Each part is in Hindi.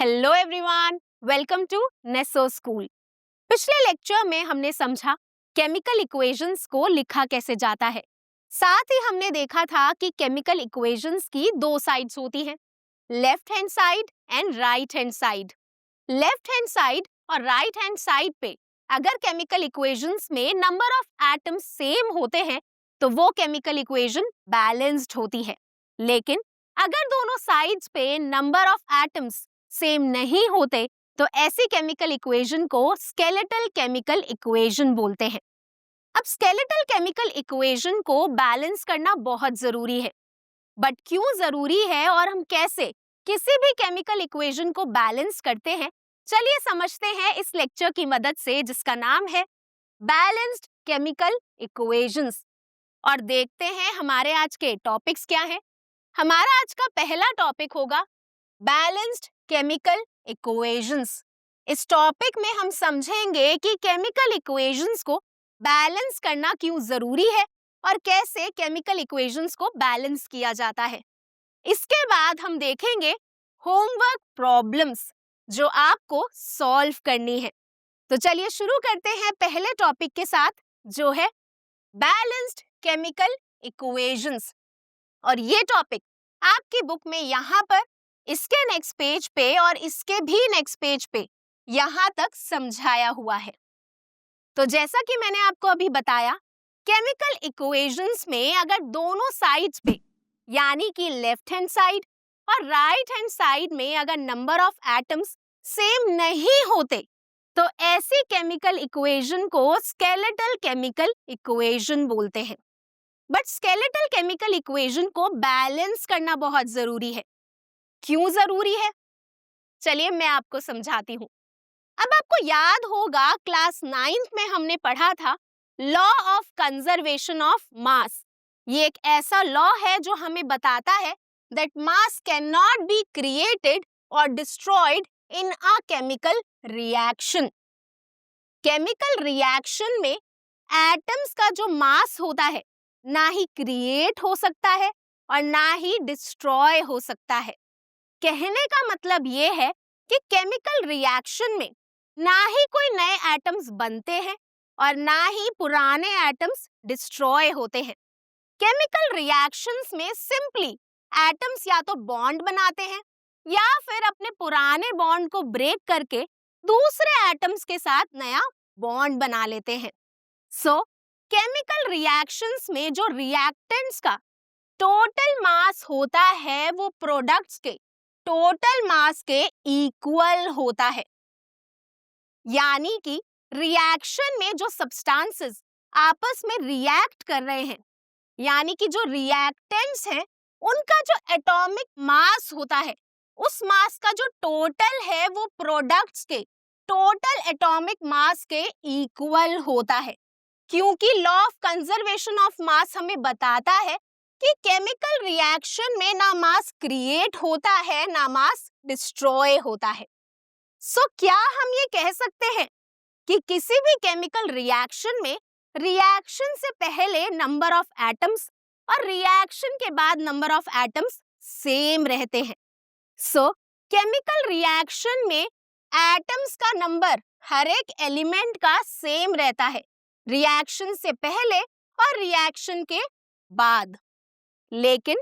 Hello everyone, welcome to Neso school. पिछले लेक्चर में हमने समझा केमिकल इक्वेशंस को लिखा कैसे जाता है। साथ ही हमने देखा था कि केमिकल इक्वेशंस की दो साइड्स होती हैं, left hand side and right hand side. Left hand side और राइट हैंड साइड पे अगर केमिकल इक्वेशंस में नंबर ऑफ एटम्स सेम होते हैं तो वो केमिकल इक्वेशन बैलेंस्ड होती है। लेकिन अगर दोनों साइड्स पे नंबर ऑफ एटम्स सेम नहीं होते तो ऐसी केमिकल इक्वेशन को स्केलेटल केमिकल इक्वेशन बोलते हैं। अब स्केलेटल केमिकल इक्वेशन को बैलेंस करना बहुत जरूरी है, बट क्यों जरूरी है और हम कैसे किसी भी केमिकल इक्वेशन को बैलेंस करते हैं, चलिए समझते हैं इस लेक्चर की मदद से, जिसका नाम है बैलेंस्ड केमिकल इक्वेशंस। और देखते हैं हमारे आज के टॉपिक्स क्या हैं। हमारा आज का पहला टॉपिक होगा बैलेंस्ड केमिकल इक्वेशंस। इस टॉपिक में हम समझेंगे कि केमिकल इक्वेशंस को बैलेंस करना क्यों जरूरी है और कैसे केमिकल इक्वेशंस को बैलेंस किया जाता है। इसके बाद हम देखेंगे होमवर्क प्रॉब्लम्स जो आपको सॉल्व करनी है। तो चलिए शुरू करते हैं पहले टॉपिक के साथ, जो है बैलेंस्ड केमिकल इक्वेशंस। और ये टॉपिक आपकी बुक में यहाँ पर, इसके नेक्स्ट पेज पे और इसके भी नेक्स्ट पेज पे यहाँ तक समझाया हुआ है। तो जैसा कि मैंने आपको अभी बताया, केमिकल इक्वेशंस में अगर दोनों साइड्स पे यानी कि लेफ्ट हैंड साइड और राइट हैंड साइड में अगर नंबर ऑफ एटम्स सेम नहीं होते तो ऐसी केमिकल इक्वेशन को स्केलेटल केमिकल इक्वेशन बोलते हैं। बट स्केलेटल केमिकल इक्वेशन को बैलेंस करना बहुत जरूरी है। क्यों जरूरी है, चलिए मैं आपको समझाती हूँ। अब आपको याद होगा क्लास 9th में हमने पढ़ा था law of conservation of mass. ये एक ऐसा लॉ है जो हमें बताता है that mass can not be created or destroyed in a chemical reaction. Chemical reaction में एटम्स का जो मास होता है ना ही क्रिएट हो सकता है और ना ही डिस्ट्रॉय हो सकता है। कहने का मतलब ये है कि केमिकल रिएक्शन में ना ही कोई नए एटम्स बनते हैं और ना ही पुराने एटम्स डिस्ट्रॉय होते हैं। केमिकल रिएक्शंस में सिंपली एटम्स या तो बॉन्ड बनाते हैं या फिर अपने पुराने बॉन्ड को ब्रेक करके दूसरे एटम्स के साथ नया बॉन्ड बना लेते हैं। सो केमिकल रिएक्शंस में जो रिएक्टेंट्स का टोटल मास होता है वो प्रोडक्ट्स के टोटल मास के इक्वल होता है। यानी कि रिएक्शन में जो सब्सटेंसेस आपस में रिएक्ट कर रहे हैं, यानी कि जो रिएक्टेंट्स हैं, उनका जो एटॉमिक मास होता है, उस मास का जो टोटल है वो प्रोडक्ट्स के टोटल एटॉमिक मास के इक्वल होता है। क्योंकि लॉ ऑफ कंजर्वेशन ऑफ मास हमें बताता है कि केमिकल रिएक्शन में ना मास क्रिएट होता है ना मास डिस्ट्रॉय होता है। सो क्या हम ये कह सकते हैं कि किसी भी केमिकल रिएक्शन में रिएक्शन से पहले नंबर ऑफ एटम्स और रिएक्शन के बाद नंबर ऑफ एटम्स सेम रहते हैं? सो केमिकल रिएक्शन में एटम्स का नंबर हर एक एलिमेंट का सेम रहता है, रिएक्शन से पहले और रिएक्शन के बाद। लेकिन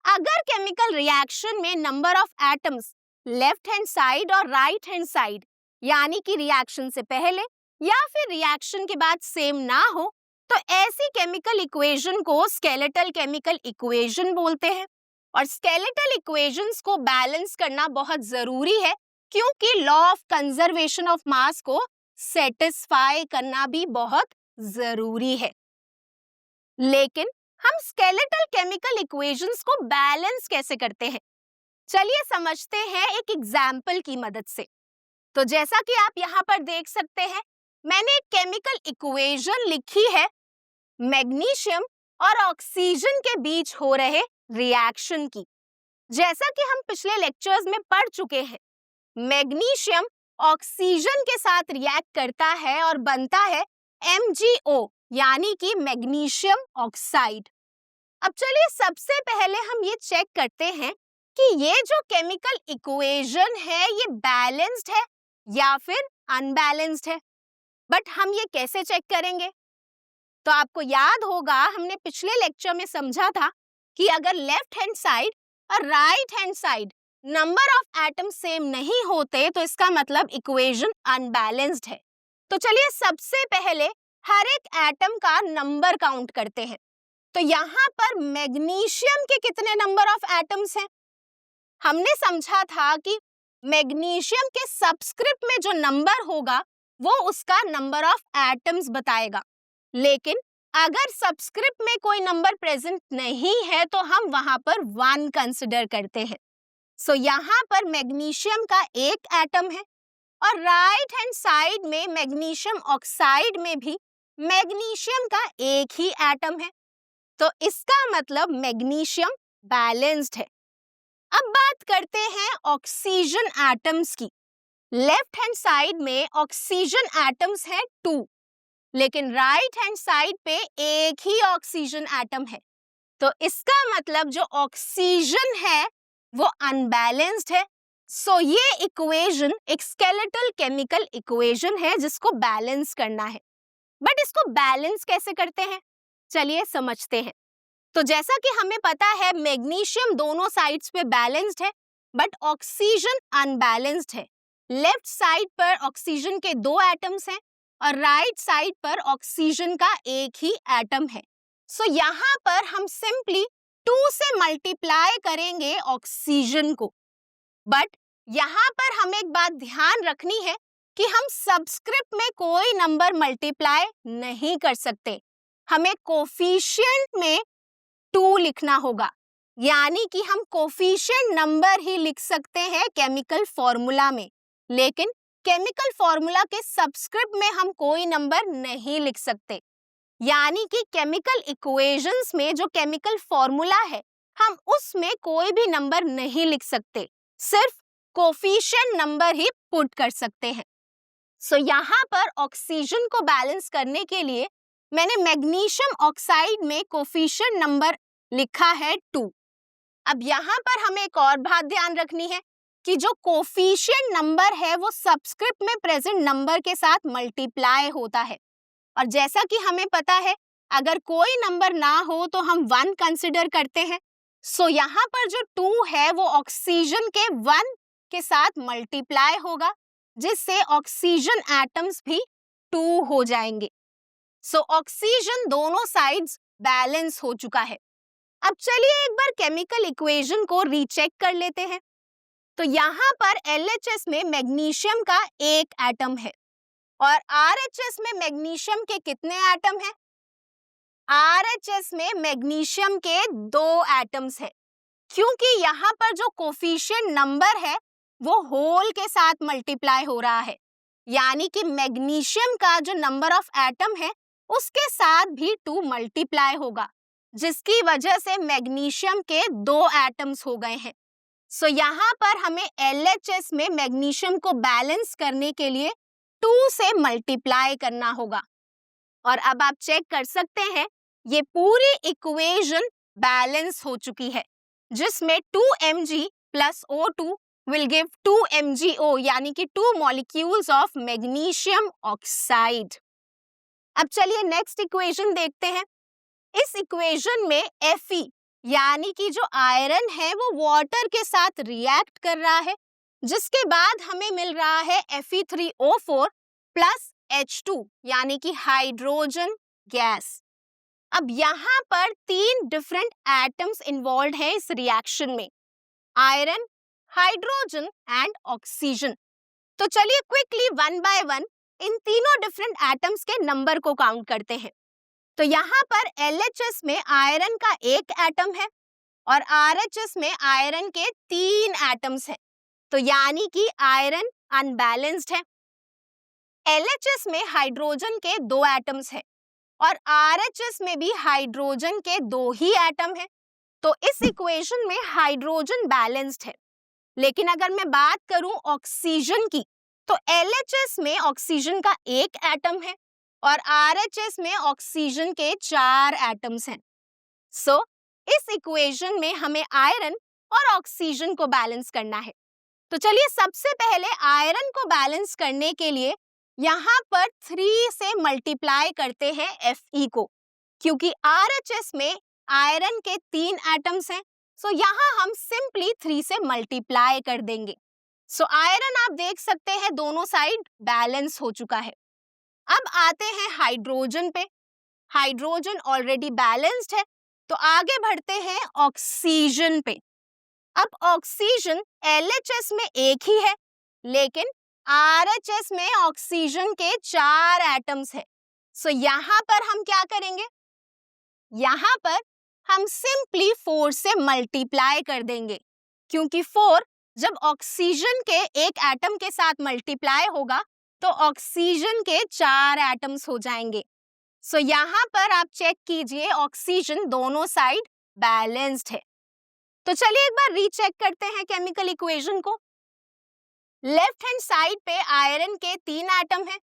अगर केमिकल रिएक्शन में number of atoms left hand side और राइट हैंड साइड यानी कि रिएक्शन से पहले या फिर रिएक्शन के बाद सेम ना हो तो ऐसी केमिकल इक्वेशन को स्केलेटल केमिकल इक्वेशन बोलते हैं। और स्केलेटल इक्वेशंस को बैलेंस करना बहुत जरूरी है क्योंकि लॉ ऑफ कंजर्वेशन ऑफ मास को सेटिस्फाई करना भी बहुत जरूरी है। लेकिन हम स्केलेटल केमिकल इक्वेशंस को बैलेंस कैसे करते हैं, चलिए समझते हैं एक एग्जाम्पल की मदद से। तो जैसा कि आप यहाँ पर देख सकते हैं, मैंने एक केमिकल इक्वेशन लिखी है मैग्नीशियम और ऑक्सीजन के बीच हो रहे रिएक्शन की। जैसा कि हम पिछले लेक्चर्स में पढ़ चुके हैं, मैग्नीशियम ऑक्सीजन के साथ रिएक्ट करता है और बनता है MgO यानी कि मैग्नीशियम ऑक्साइड। अब चलिए सबसे पहले हम ये चेक करते हैं कि ये जो केमिकल इक्वेशन है ये बैलेंस्ड है या फिर अनबैलेंस्ड है। बट हम ये कैसे चेक करेंगे? तो आपको याद होगा हमने पिछले लेक्चर में समझा था कि अगर लेफ्ट हैंड साइड और right hand side number of atom same नहीं होते तो इसका मतलब इक्वेशन अनबैलेंस्ड है। तो चलिए सबसे पहले हर एक एटम का नंबर काउंट करते हैं। तो यहाँ पर मैग्नीशियम के कितने नंबर ऑफ एटम्स हैं? हमने समझा था कि मैग्नीशियम के सबस्क्रिप्ट में जो नंबर होगा वो उसका नंबर ऑफ एटम्स बताएगा, लेकिन अगर सबस्क्रिप्ट में कोई नंबर प्रेजेंट नहीं है तो हम वहां पर 1 कंसिडर करते हैं। सो यहाँ पर मैग्नीशियम का एक एटम है और राइट हैंड साइड में मैग्नीशियम ऑक्साइड में भी मैग्नीशियम का एक ही एटम है। तो इसका मतलब मैग्नीशियम बैलेंस्ड है। अब बात करते हैं ऑक्सीजन एटम्स की। लेफ्ट हैंड साइड में ऑक्सीजन एटम्स हैं 2, लेकिन राइट हैंड साइड पे एक ही ऑक्सीजन एटम है। तो इसका मतलब जो ऑक्सीजन है वो अनबैलेंस्ड है। सो ये इक्वेशन एक स्केलेटल केमिकल इक्वेशन है जिसको बैलेंस करना है। बट इसको बैलेंस कैसे करते हैं, चलिए समझते हैं। तो जैसा कि हमें पता है मैग्नीशियम दोनों साइड्स पे बैलेंस्ड है बट ऑक्सीजन अनबैलेंस्ड है। लेफ्ट साइड पर ऑक्सीजन के 2 एटम्स हैं और राइट साइड पर ऑक्सीजन का एक ही एटम है। सो यहाँ पर हम सिंपली 2 से मल्टीप्लाई करेंगे ऑक्सीजन को। बट यहाँ पर हमें एक बात ध्यान रखनी है कि हम सबस्क्रिप्ट में कोई नंबर मल्टीप्लाई नहीं कर सकते, हमें कोफिशिएंट में 2 लिखना होगा, यानी कि हम कोफिशिएंट नंबर ही लिख सकते हैं केमिकल फॉर्मूला में, लेकिन केमिकल फॉर्मूला के सबस्क्रिप्ट में हम कोई नंबर नहीं लिख सकते। यानी कि केमिकल इक्वेशंस में जो केमिकल फॉर्मूला है हम उसमें कोई भी नंबर नहीं लिख सकते, सिर्फ कोफिशिएंट नंबर ही पुट कर सकते हैं। सो यहाँ पर ऑक्सीजन को बैलेंस करने के लिए मैंने मैग्नीशियम ऑक्साइड में कोफिशिएंट नंबर लिखा है 2। अब यहाँ पर हमें एक और बात ध्यान रखनी है कि जो कोफिशिएंट नंबर है वो सबस्क्रिप्ट में प्रेजेंट नंबर के साथ मल्टीप्लाई होता है, और जैसा कि हमें पता है अगर कोई नंबर ना हो तो हम 1 कंसिडर करते हैं। सो यहाँ पर जो 2 है वो ऑक्सीजन के 1 के साथ मल्टीप्लाई होगा, जिससे ऑक्सीजन एटम्स भी 2 हो जाएंगे। सो ऑक्सीजन दोनों साइड्स बैलेंस हो चुका है। अब चलिए एक बार केमिकल इक्वेशन को रीचेक कर लेते हैं। तो यहाँ पर LHS में मैग्नीशियम का एक एटम है और RHS में मैग्नीशियम के कितने एटम हैं? RHS में मैग्नीशियम के 2 एटम्स है, क्योंकि यहाँ पर जो कोफिशिएंट नंबर है वो होल के साथ मल्टीप्लाई हो रहा है, यानी कि मैग्नीशियम का जो नंबर ऑफ एटम है उसके साथ भी 2 मल्टीप्लाई होगा, जिसकी वजह से मैग्नीशियम के 2 एटम्स हो गए हैं। सो यहाँ पर हमें LHS में मैग्नीशियम को बैलेंस करने के लिए 2 से मल्टीप्लाई करना होगा। और अब आप चेक कर सकते हैं ये पूरी इक्वेशन बैलेंस हो चुकी है, जिसमें 2Mg plus O2 will give 2MgO, यानी कि 2 मॉलिक्यूल्स ऑफ मैग्नीशियम ऑक्साइड। अब चलिए नेक्स्ट इक्वेशन देखते हैं। इस इक्वेशन में Fe यानी कि जो आयरन है वो वाटर के साथ रिएक्ट कर रहा है, जिसके बाद हमें मिल रहा है Fe3O4 प्लस H2 यानी कि हाइड्रोजन गैस। अब यहाँ पर 3 डिफरेंट एटम्स इन्वॉल्व हैं इस रिएक्शन में, आयरन, हाइड्रोजन एंड ऑक्सीजन। तो चलिए क्विकली 1 बाय 1 इन तीनों डिफरेंट एटम्स के नंबर को काउंट करते हैं। तो यहाँ पर LHS में आयरन का एक एटम है और RHS में आयरन के 3 एटम्स हैं, तो यानी कि आयरन अनबैलेंस्ड है। LHS में हाइड्रोजन के 2 एटम्स हैं और RHS में भी हाइड्रोजन के 2 ही एटम हैं, तो इस इक्वेशन में हाइड्रोजन बैलेंस्ड है। लेकिन अगर मैं बात करूं ऑक्सीजन की, तो LHS में ऑक्सीजन का एक एटम है और RHS में ऑक्सीजन के 4 एटम्स हैं। सो इस इक्वेशन में हमें आयरन और ऑक्सीजन को बैलेंस करना है। तो चलिए सबसे पहले आयरन को बैलेंस करने के लिए यहाँ पर 3 से मल्टीप्लाई करते हैं Fe को, क्योंकि RHS में आयरन के 3 एटम्स हैं, सो यहाँ हम सिंपली 3 से मल्टीप्लाई कर देंगे। सो आयरन आप देख सकते हैं दोनों साइड बैलेंस हो चुका है। अब आते हैं हाइड्रोजन पे। हाइड्रोजन ऑलरेडी बैलेंस्ड है, तो आगे बढ़ते हैं ऑक्सीजन पे। अब ऑक्सीजन LHS में एक ही है, लेकिन RHS में ऑक्सीजन के 4 एटम्स है। सो यहाँ पर हम क्या करेंगे, यहाँ पर हम सिंपली 4 से मल्टीप्लाई कर देंगे, क्योंकि 4 जब ऑक्सीजन के एक एटम के साथ मल्टीप्लाई होगा तो ऑक्सीजन के 4 एटम्स हो जाएंगे। सो यहाँ पर आप चेक कीजिए, ऑक्सीजन दोनों साइड बैलेंस्ड है। तो चलिए एक बार रीचेक करते हैं केमिकल इक्वेशन को। लेफ्ट हैंड साइड पे आयरन के 3 एटम है,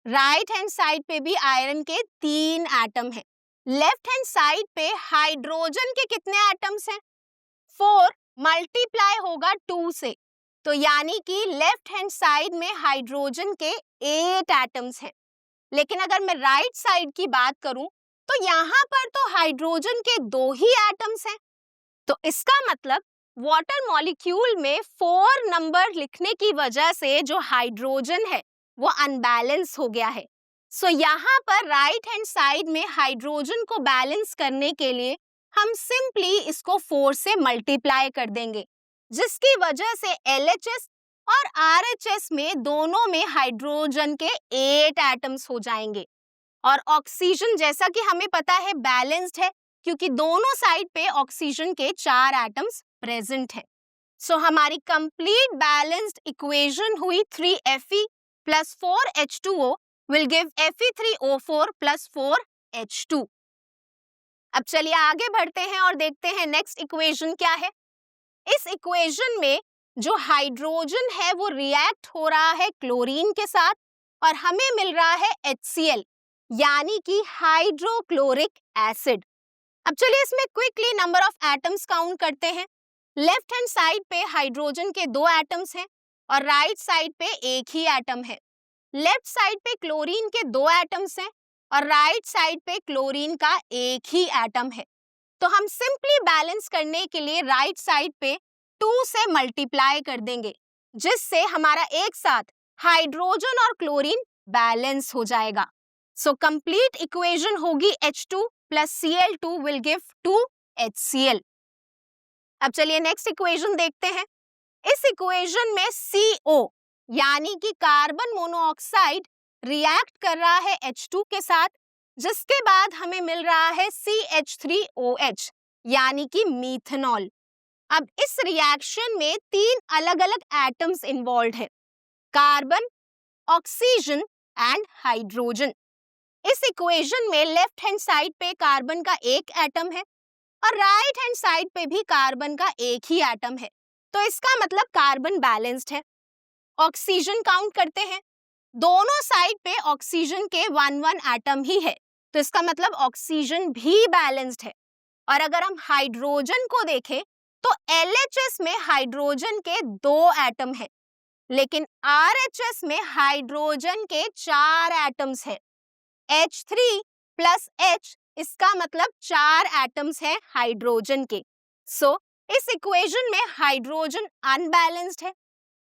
राइट हैंड साइड पे भी आयरन के 3 एटम है। लेफ्ट हैंड साइड पे हाइड्रोजन के कितने एटम्स हैं? 4 मल्टीप्लाई होगा 2 से, तो यानी कि लेफ्ट हैंड साइड में हाइड्रोजन के 8 एटम्स हैं। लेकिन अगर मैं राइट साइड की बात करूं तो यहाँ पर तो हाइड्रोजन के 2 ही एटम्स हैं। तो इसका मतलब वाटर मॉलिक्यूल में 4 नंबर लिखने की वजह से जो हाइड्रोजन है वो अनबैलेंस हो गया है। सो यहाँ पर राइट हैंड साइड में हाइड्रोजन को बैलेंस करने के लिए हम सिंपली इसको 4 से मल्टीप्लाई कर देंगे, जिसकी वजह से LHS और RHS में दोनों में हाइड्रोजन के 8 एटम्स हो जाएंगे। और ऑक्सीजन जैसा कि हमें पता है बैलेंस्ड है, क्योंकि दोनों साइड पे ऑक्सीजन के 4 एटम्स प्रेजेंट है। सो हमारी कंप्लीट बैलेंस्ड इक्वेशन हुई 3Fe plus 4H2O will give Fe3O4 plus 4H2। अब चलिए आगे बढ़ते हैं और देखते हैं नेक्स्ट इक्वेशन क्या है। इस इक्वेशन में जो हाइड्रोजन है वो रिएक्ट हो रहा है क्लोरीन के साथ और हमें मिल रहा है HCl, यानी कि हाइड्रोक्लोरिक एसिड। अब चलिए इसमें quickly number of atoms count करते हैं। लेफ्ट हैंड साइड पे हाइड्रोजन के 2 एटम्स हैं और राइट साइड पे एक ही एटम है। लेफ्ट साइड पे क्लोरीन के 2 एटम्स हैं और राइट साइड पे क्लोरीन का एक ही एटम है। तो हम सिंपली बैलेंस करने के लिए राइट साइड पे 2 से मल्टीप्लाई कर देंगे, जिससे हमारा एक साथ हाइड्रोजन और क्लोरीन बैलेंस हो जाएगा। सो कंप्लीट इक्वेशन होगी H2 plus Cl2 will give 2HCl। अब चलिए नेक्स्ट इक्वेशन देखते हैं। इस इक्वेशन में CO यानी कि कार्बन मोनोऑक्साइड रिएक्ट कर रहा है H2 के साथ, जिसके बाद हमें मिल रहा है CH3OH यानी कि मीथेनॉल। अब इस रिएक्शन में 3 अलग अलग एटम्स इन्वॉल्व है, कार्बन, ऑक्सीजन एंड हाइड्रोजन। इस इक्वेशन में लेफ्ट हैंड साइड पे कार्बन का एक एटम है और राइट हैंड साइड पे भी कार्बन का एक ही एटम है, तो इसका मतलब कार्बन बैलेंस्ड है। ऑक्सीजन काउंट करते हैं, दोनों साइड पे ऑक्सीजन के 1-1 एटम ही है, तो इसका मतलब ऑक्सीजन भी बैलेंस्ड है। और अगर हम हाइड्रोजन को देखें तो LHS में हाइड्रोजन के 2 एटम है, लेकिन RHS में हाइड्रोजन के 4 एटम्स है। H3 plus H इसका मतलब 4 एटम्स है हाइड्रोजन के। सो इस इक्वेशन में हाइड्रोजन अनबैलेंस्ड है।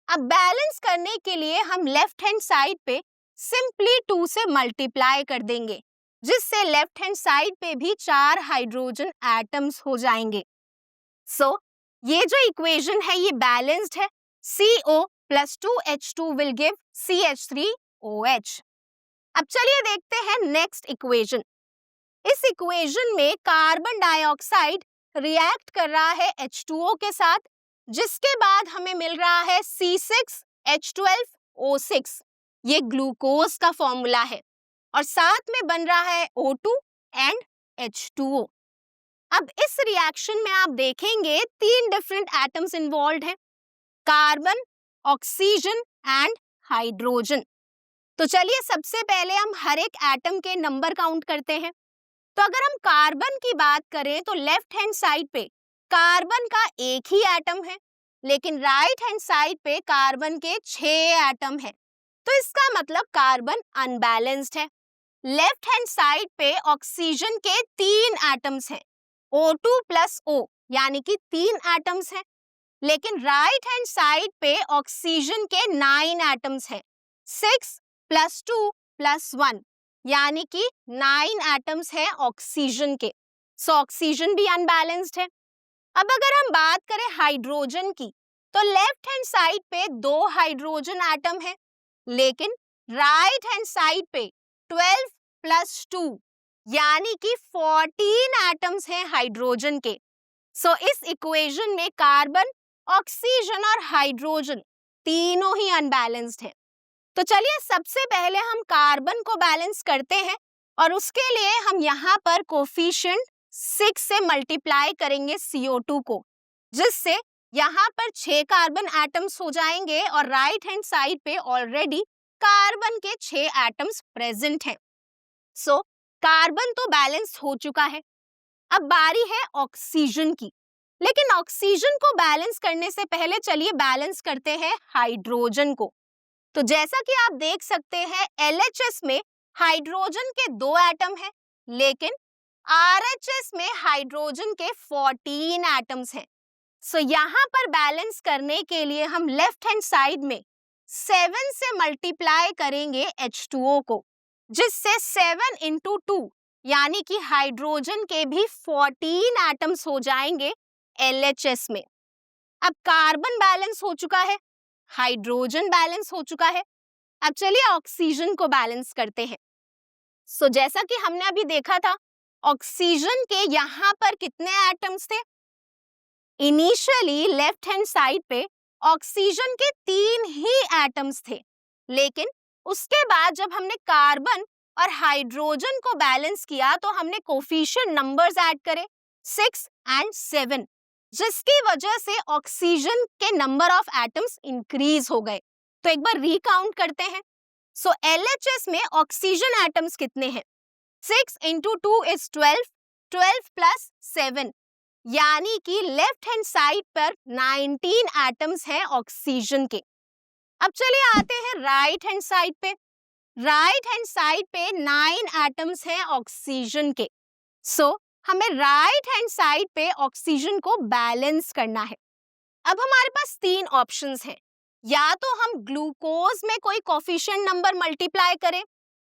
अब बैलेंस करने के लिए हम लेफ्ट हैंड साइड पे सिंपली 2 से मल्टीप्लाई कर देंगे, जिससे लेफ्ट हैंड साइड पे भी 4 हाइड्रोजन एटम्स हो जाएंगे। सो ये जो इक्वेशन है ये बैलेंस्ड है। CO plus 2H2 will give CH3OH। अब चलिए देखते हैं नेक्स्ट इक्वेशन। इस इक्वेशन में कार्बन डाइऑक्साइड रिएक्ट कर रहा है H2O के साथ, जिसके बाद हमें मिल रहा है C6H12O6। ये ग्लूकोज का फॉर्मूला है और साथ में बन रहा है O2 एंड H2O। अब इस रिएक्शन में आप देखेंगे 3 डिफरेंट एटम्स इन्वॉल्व हैं, कार्बन, ऑक्सीजन एंड हाइड्रोजन। तो चलिए सबसे पहले हम हर एक एटम के नंबर काउंट करते हैं। तो अगर हम कार्बन की बात करें तो लेफ्ट हैंड साइड पे कार्बन का एक ही एटम है, लेकिन राइट हैंड साइड पे कार्बन के 6 एटम है, तो इसका मतलब कार्बन अनबैलेंस्ड है। लेफ्ट हैंड साइड पे ऑक्सीजन के 3 एटम्स हैं, O2 प्लस O, यानी कि 3 एटम्स हैं, लेकिन राइट हैंड साइड पे ऑक्सीजन के 9 एटम्स हैं, 6 प्लस 2 प्लस 1, यानी कि 9 एटम्स हैं ऑक्सीजन के। सो ऑक्सीजन भी अनबैलेंस्ड है। अब अगर हम बात करें हाइड्रोजन की, तो लेफ्ट हैंड साइड पे 2 हाइड्रोजन एटम है, लेकिन राइट हैंड साइड पे 12 प्लस 2, यानी कि 14 एटम्स हैं हाइड्रोजन के। सो इस इक्वेशन में कार्बन, ऑक्सीजन और हाइड्रोजन तीनों ही अनबैलेंस्ड है। तो चलिए सबसे पहले हम कार्बन को बैलेंस करते हैं, और उसके लिए हम यहाँ पर कोफिशिएंट 6 से मल्टीप्लाई करेंगे CO2 को, जिससे यहाँ पर 6 कार्बन एटम्स हो जाएंगे और राइट हैंड साइड पे ऑलरेडी कार्बन के 6 एटम्स प्रेजेंट हैं। सो कार्बन तो बैलेंस हो चुका है। अब बारी है ऑक्सीजन की, लेकिन ऑक्सीजन को बैलेंस करने से पहले चलिए बैलेंस करते हैं हाइड्रोजन को। तो जैसा कि आप देख सकते हैं LHS में हाइड्रोजन के 2 एटम हैं, लेकिन RHS में हाइड्रोजन के 14 एटम्स हैं। सो यहाँ पर बैलेंस करने के लिए हम लेफ्ट हैंड साइड में 7 से मल्टीप्लाई करेंगे H2O को, जिससे 7 इंटू 2, यानी कि हाइड्रोजन के भी 14 एटम्स हो जाएंगे LHS में। अब कार्बन बैलेंस हो चुका है, हाइड्रोजन बैलेंस हो चुका है। अब चलिए ऑक्सीजन को बैलेंस करते हैं। सो जैसा कि हमने अभी देखा था, ऑक्सीजन के यहाँ पर कितने एटम्स थे? इनिशियली लेफ्ट हैंड साइड पे ऑक्सीजन के 3 ही एटम्स थे, लेकिन उसके बाद जब हमने कार्बन और हाइड्रोजन को बैलेंस किया तो हमने कोफिशिएंट नंबर्स ऐड करे 6 एंड 7, जिसकी वजह से ऑक्सीजन के नंबर ऑफ एटम्स इंक्रीज हो गए। तो एक बार रिकाउंट करते हैं। सो LHS में ऑक्सीजन एटम्स कितने हैं? 6 इंटू 2 इज 12, 12 प्लस 7, यानी कि लेफ्ट हैंड साइड पर 19 एटम्स हैं ऑक्सीजन के। अब चलिए आते हैं राइट हैंड साइड पे। राइट हैंड साइड पे 9 एटम्स हैं ऑक्सीजन के। सो हमें राइट हैंड साइड पे ऑक्सीजन को बैलेंस करना है। अब हमारे पास 3 ऑप्शंस हैं, या तो हम ग्लूकोज में कोई कोफिशिएंट नंबर मल्टीप्लाई करें,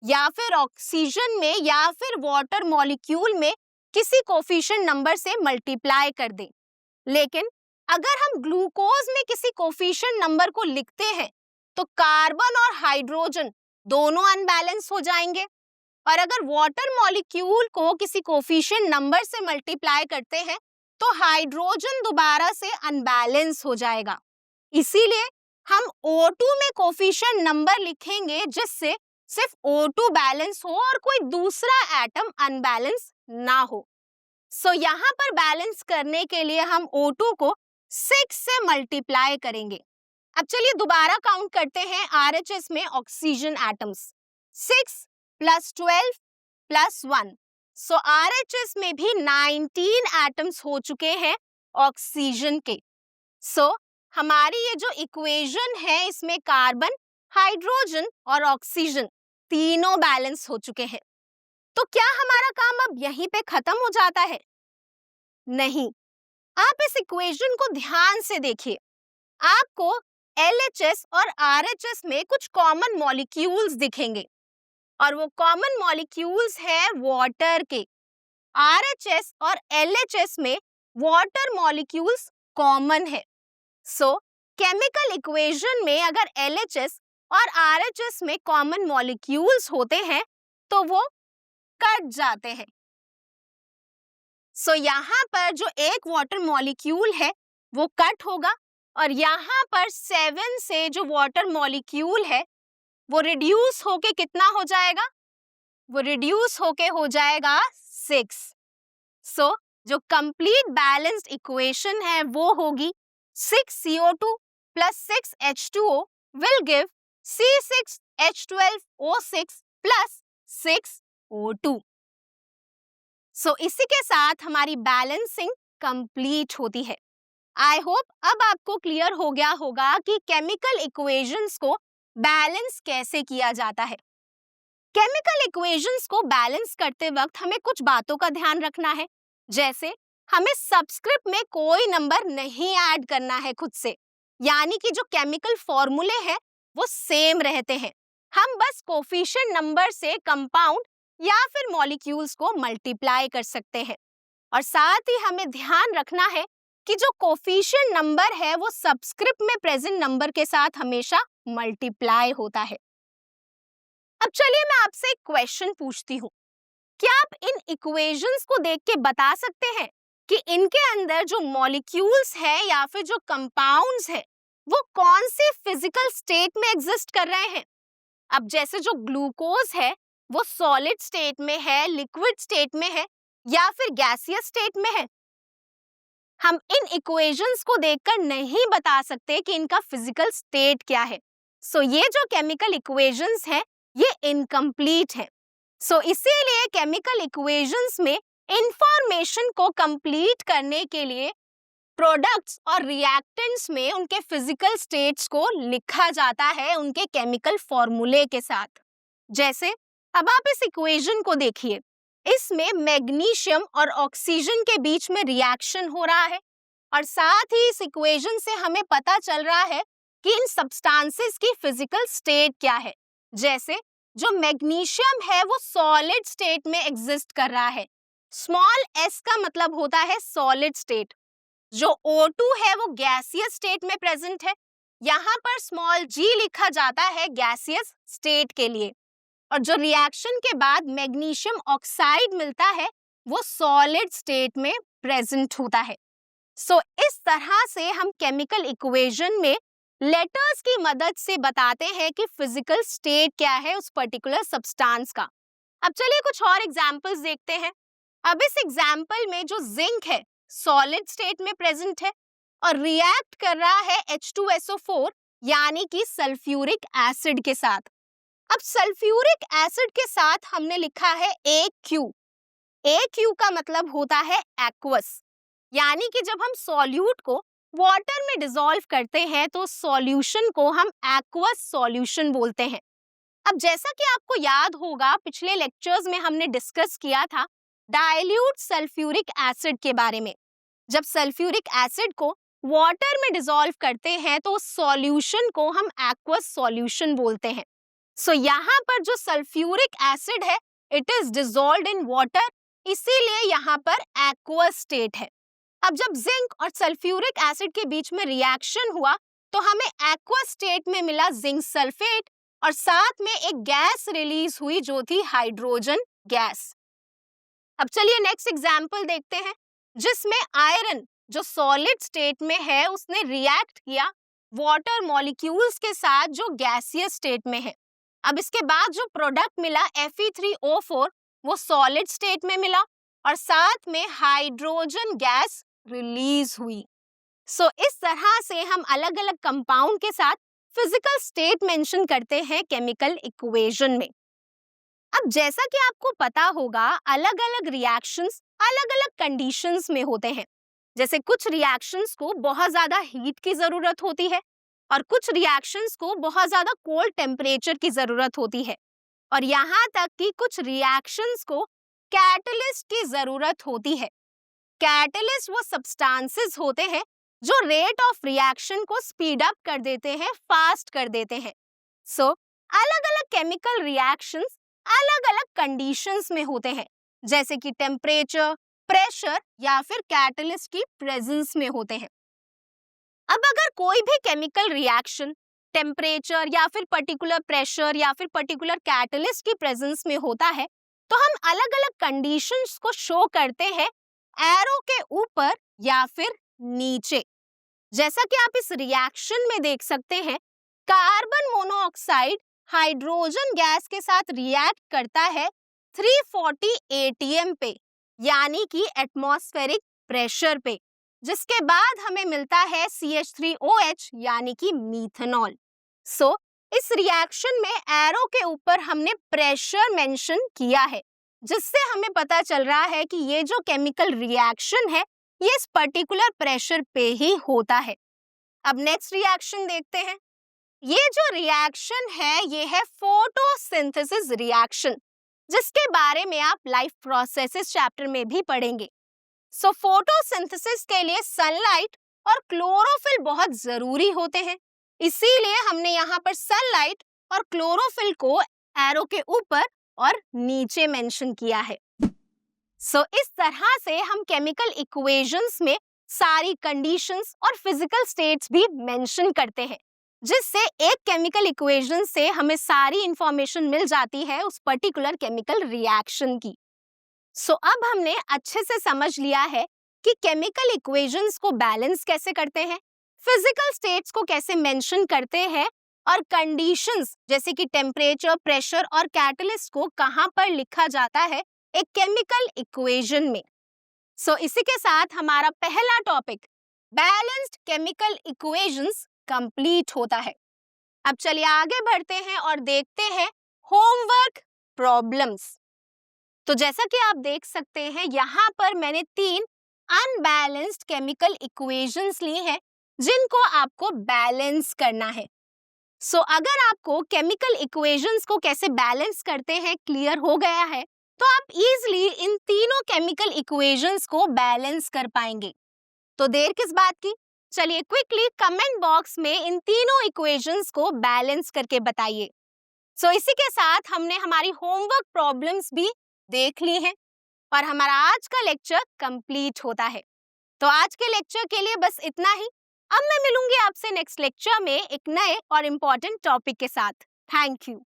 या फिर ऑक्सीजन में, या फिर वाटर मॉलिक्यूल में किसी कोफिशिएंट नंबर से मल्टीप्लाई कर दें। लेकिन अगर हम ग्लूकोज में किसी कोफिशिएंट नंबर को लिखते हैं तो कार्बन और हाइड्रोजन दोनों अनबैलेंस हो जाएंगे, और अगर वाटर मॉलिक्यूल को किसी कोफिशिएंट नंबर से मल्टीप्लाई करते हैं तो हाइड्रोजन दोबारा से अनबैलेंस हो जाएगा। इसीलिए हम O2 में कोफिशिएंट नंबर लिखेंगे जिससे सिर्फ O2 बैलेंस हो और कोई दूसरा एटम अनबैलेंस ना हो। सो यहाँ पर बैलेंस करने के लिए हम O2 को 6 से मल्टीप्लाई करेंगे। अब चलिए दोबारा काउंट करते हैं RHS में ऑक्सीजन एटम्स, 6 प्लस 12 प्लस 1। सो RHS में भी 19 एटम्स हो चुके हैं ऑक्सीजन के। सो हमारी ये जो इक्वेशन है इसमें कार्बन, हाइड्रोजन और ऑक्सीजन तीनों बैलेंस हो चुके हैं। तो क्या हमारा काम अब यहीं पे खत्म हो जाता है? नहीं, आप इस इक्वेशन को ध्यान से देखिए। आपको LHS और RHS में कुछ कॉमन मॉलिक्यूल्स दिखेंगे, और वो कॉमन मॉलिक्यूल्स है वाटर के। RHS और LHS में वाटर मॉलिक्यूल्स कॉमन है। सो केमिकल इक्वेशन में अगर LHS और RHS में कॉमन मॉलिक्यूल्स होते हैं तो वो कट जाते हैं। सो यहाँ पर जो एक वाटर मॉलिक्यूल है वो कट होगा, और यहाँ पर 7 से जो वाटर मॉलिक्यूल है वो रिड्यूस होके कितना हो जाएगा? वो रिड्यूस होके हो जाएगा 6। सो जो कंप्लीट बैलेंस्ड इक्वेशन है वो होगी 6CO2 plus 6H2O will give C6H12O6 plus 6O2। सो इसी के साथ हमारी बैलेंसिंग कंप्लीट होती है। आई होप अब आपको क्लियर हो गया होगा कि केमिकल इक्वेशंस को बैलेंस कैसे किया जाता है। केमिकल इक्वेशंस को बैलेंस करते वक्त हमें कुछ बातों का ध्यान रखना है, जैसे हमें सबस्क्रिप्ट में कोई नंबर नहीं ऐड करना है खुद से, यानी कि जो केमिकल फॉर्मूले हैं वो सेम रहते हैं। हम बस कोफिशिएंट नंबर से कंपाउंड या फिर मॉलिक्यूल्स को मल्टीप्लाई कर सकते हैं। और साथ ही हमें ध्यान रखना है कि जो कोफिशिएंट नंबर है वो सबस्क्रिप्ट में प्रेजेंट नंबर के साथ हमेशा मल्टीप्लाई होता है। अब चलिए मैं आपसे एक क्वेश्चन पूछती हूँ, क्या आप इन इक्वेशंस को देख के बता सकते हैं कि इनके अंदर जो मॉलिक्यूल्स है या फिर जो कंपाउंड्स है वो कौन सी फिजिकल स्टेट में एग्जिस्ट कर रहे हैं? अब जैसे जो ग्लूकोज है वो सॉलिड स्टेट में है, लिक्विड स्टेट में है या फिर गैसियस स्टेट में है? हम इन इक्वेशंस को देखकर नहीं बता सकते कि इनका फिजिकल स्टेट क्या है। सो ये जो केमिकल इक्वेशंस हैं ये इनकम्प्लीट है। सो इसीलिए केमिकल इक्वेशंस में इंफॉर्मेशन को कंप्लीट करने के लिए प्रोडक्ट्स और रिएक्टेंट्स में उनके फिजिकल स्टेट्स को लिखा जाता है उनके केमिकल फॉर्मूले के साथ। जैसे अब आप इस इक्वेशन को देखिए, इसमें मैग्नीशियम और ऑक्सीजन के बीच में रिएक्शन हो रहा है और साथ ही इस इक्वेशन से हमें पता चल रहा है कि इन सब्सटेंसेस की फिजिकल स्टेट क्या है। जैसे जो मैग्नीशियम है वो सॉलिड स्टेट में एग्जिस्ट कर रहा है, स्मॉल s का मतलब होता है सॉलिड स्टेट। जो O2 है वो गैसियस स्टेट में प्रेजेंट है, यहाँ पर स्मॉल g लिखा जाता है गैसियस स्टेट के लिए। और जो रिएक्शन के बाद मैग्नीशियम ऑक्साइड मिलता है वो सॉलिड स्टेट में प्रेजेंट होता है। सो इस तरह से हम केमिकल इक्वेशन में लेटर्स की मदद से बताते हैं कि फिजिकल स्टेट क्या है उस पर्टिकुलर सब्सटेंस का। अब चलिए कुछ और एग्जांपल्स देखते हैं। अब इस एग्जांपल में जो जिंक है सॉलिड स्टेट में प्रेजेंट है और रिएक्ट कर रहा है H2SO4 यानी कि सल्फ्यूरिक एसिड के साथ। अब सल्फ्यूरिक एसिड के साथ हमने लिखा है AQ। AQ का मतलब होता है एक्वस, यानी कि जब हम सॉल्यूट को वाटर में डिसॉल्व करते हैं तो सॉल्यूशन को हम एक्वस सॉल्यूशन बोलते हैं। अब जैसा कि आपको याद होगा पिछले लेक्चर्स में हमने डिस्कस किया था डाइल्यूट सल्फ्यूरिक एसिड के बारे में। जब सल्फ्यूरिक एसिड को वाटर में डिसॉल्व करते हैं तो सॉल्यूशन को हम एक्वस सॉल्यूशन बोलते हैं। सो यहाँ पर जो सल्फ्यूरिक एसिड है it is dissolved in water, इसीलिए यहाँ पर एक्वस स्टेट है। अब जब जिंक और सल्फ्यूरिक एसिड के बीच में रिएक्शन हुआ तो हमें एक्वस स्टेट में मिला जिंक सल्फेट और साथ में एक गैस रिलीज हुई जो थी हाइड्रोजन गैस। अब चलिए नेक्स्ट एग्जांपल देखते हैं, जिसमें आयरन जो सॉलिड स्टेट में है उसने रिएक्ट किया वाटर मॉलिक्यूल्स के साथ जो गैसियस स्टेट में है। अब इसके बाद जो प्रोडक्ट मिला Fe3O4 वो सॉलिड स्टेट में मिला और साथ में हाइड्रोजन गैस रिलीज हुई। सो इस तरह से हम अलग अलग कंपाउंड के साथ फिजिकल स्टेट मेंशन करते हैं केमिकल इक्वेशन में। अब जैसा कि आपको पता होगा अलग अलग रिएक्शंस अलग अलग कंडीशंस में होते हैं। जैसे कुछ रिएक्शंस को बहुत ज्यादा हीट की जरूरत होती है और कुछ रिएक्शंस को बहुत ज्यादा कोल्ड टेम्परेचर की जरूरत होती है, और यहाँ तक कि कुछ रिएक्शंस को कैटलिस्ट की जरूरत होती है। कैटलिस्ट वो सब्सटेंसेस होते हैं जो रेट ऑफ रिएक्शन को स्पीड अप कर देते हैं, फास्ट कर देते हैं। सो अलग अलग केमिकल रिएक्शंस अलग अलग कंडीशंस में होते हैं, जैसे कि टेम्परेचर, प्रेशर या फिर कैटलिस्ट की प्रेजेंस में होते हैं। अब अगर कोई भी केमिकल रिएक्शन टेम्परेचर या फिर पर्टिकुलर प्रेशर या फिर पर्टिकुलर कैटलिस्ट की प्रेजेंस में होता है तो हम अलग अलग कंडीशंस को शो करते हैं एरो के ऊपर या फिर नीचे। जैसा कि आप इस रिएक्शन में देख सकते हैं, कार्बन मोनोऑक्साइड हाइड्रोजन गैस के साथ रिएक्ट करता है 340 atm पे, यानी कि एटमॉस्फेरिक प्रेशर पे, जिसके बाद हमें मिलता है CH3OH यानी कि मीथेनॉल। सो इस रिएक्शन में एरो के ऊपर हमने प्रेशर मेंशन किया है, जिससे हमें पता चल रहा है कि ये जो केमिकल रिएक्शन है ये इस पर्टिकुलर प्रेशर पे ही होता है। अब नेक्स्ट रिएक्शन देखते हैं। ये जो रिएक्शन है ये है फोटोसिंथेसिस रिएक्शन, जिसके बारे में आप लाइफ प्रोसेसेस चैप्टर में भी पढ़ेंगे। सो फोटोसिंथेसिस के लिए सनलाइट और क्लोरोफिल बहुत जरूरी होते हैं, इसीलिए हमने यहाँ पर सनलाइट और क्लोरोफिल को एरो के ऊपर और नीचे मेंशन किया है। सो इस तरह से हम केमिकल इक्वेशंस में सारी कंडीशंस और फिजिकल स्टेट्स भी मेंशन करते हैं, जिससे एक केमिकल इक्वेशन से हमें सारी इंफॉर्मेशन मिल जाती है उस पर्टिकुलर केमिकल रिएक्शन की। सो अब हमने अच्छे से समझ लिया है कि केमिकल इक्वेशंस को बैलेंस कैसे करते हैं, फिजिकल स्टेट्स को कैसे मेंशन करते हैं और कंडीशंस जैसे कि टेम्परेचर, प्रेशर और कैटलिस्ट को कहां पर लिखा जाता है एक केमिकल इक्वेशन में। सो इसी के साथ हमारा पहला topic balanced chemical equations complete होता है। अब चलिए आगे बढ़ते हैं और देखते हैं होमवर्क प्रॉब्लम्स। तो जैसा कि आप देख सकते हैं यहाँ पर मैंने 3 अनबैलेंस्ड केमिकल इक्वेशंस ली हैं जिनको आपको बैलेंस करना है। सो अगर आपको केमिकल इक्वेशंस को कैसे बैलेंस करते हैं क्लियर हो गया है, तो आप इजीली इन तीनों केमिकल इक्वेशंस को बैलेंस कर पाएंगे। तो देर किस बात की, चलिए क्विकली कमेंट बॉक्स में इन तीनों इक्वेशंस को बैलेंस करके बताइए। सो इसी के साथ हमने हमारी होमवर्क प्रॉब्लम्स भी देख ली हैं और हमारा आज का लेक्चर कंप्लीट होता है। तो आज के लेक्चर के लिए बस इतना ही। अब मैं मिलूंगी आपसे नेक्स्ट लेक्चर में एक नए और इम्पोर्टेंट टॉपिक के साथ। Thank you.